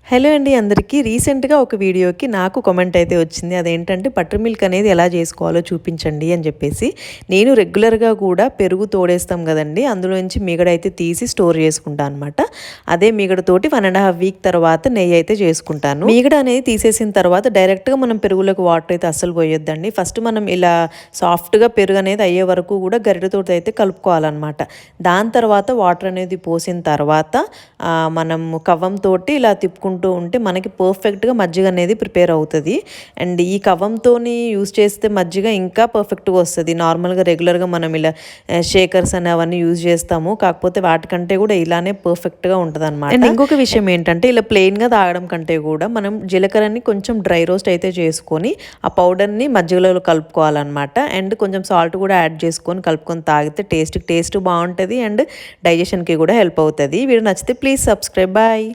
Hello అండి అందరికీ రీసెంట్గా ఒక వీడియోకి నాకు కామెంట్ అయితే వచ్చింది. అదేంటంటే బటర్ మిల్క్ అనేది ఎలా చేసుకోవాలో చూపించండి అని చెప్పేసి. నేను రెగ్యులర్గా కూడా పెరుగు తోడేస్తాం కదండి, అందులోంచి మీగడ అయితే తీసి స్టోర్ చేసుకుంటాను అనమాట. అదే మీగడతోటి 1.5 వీక్ తర్వాత నెయ్యి అయితే చేసుకుంటాను. మీగడ అనేది తీసేసిన తర్వాత డైరెక్ట్గా మనం పెరుగులోకి వాటర్ అయితే అస్సలు పోయొద్దండి. ఫస్ట్ మనం ఇలా సాఫ్ట్గా పెరుగు అనేది అయ్యే వరకు కూడా గరిటెతోటి అయితే కలుపుకోవాలన్నమాట. దాని తర్వాత వాటర్ అనేది పోసిన తర్వాత మనం కవ్వంతో ఇలా తిప్పుకుంటూ ఉంటే మనకి పర్ఫెక్ట్గా మజ్జిగ అనేది ప్రిపేర్ అవుతుంది. అండ్ ఈ కవ్వంతోని యూస్ చేస్తే మజ్జిగ ఇంకా పర్ఫెక్ట్గా వస్తుంది. నార్మల్గా రెగ్యులర్గా మనం ఇలా షేకర్స్ అని అవన్నీ యూజ్ చేస్తాము, కాకపోతే వాటికంటే కూడా ఇలానే పర్ఫెక్ట్గా ఉంటుంది అనమాట. అండ్ ఇంకొక విషయం ఏంటంటే ఇలా ప్లెయిన్గా తాగడం కంటే కూడా మనం జీలకర్రని కొంచెం డ్రై రోస్ట్ అయితే చేసుకొని ఆ పౌడర్ని మజ్జిగలో కలుపుకోవాలన్నమాట. అండ్ కొంచెం సాల్ట్ కూడా యాడ్ చేసుకొని కలుపుకొని తాగితే టేస్ట్ బాగుంటుంది అండ్ డైజెషన్కి కూడా హెల్ప్ అవుతుంది. వీడియో నచ్చితే ప్లీజ్ సబ్స్క్రైబ్. బాయ్.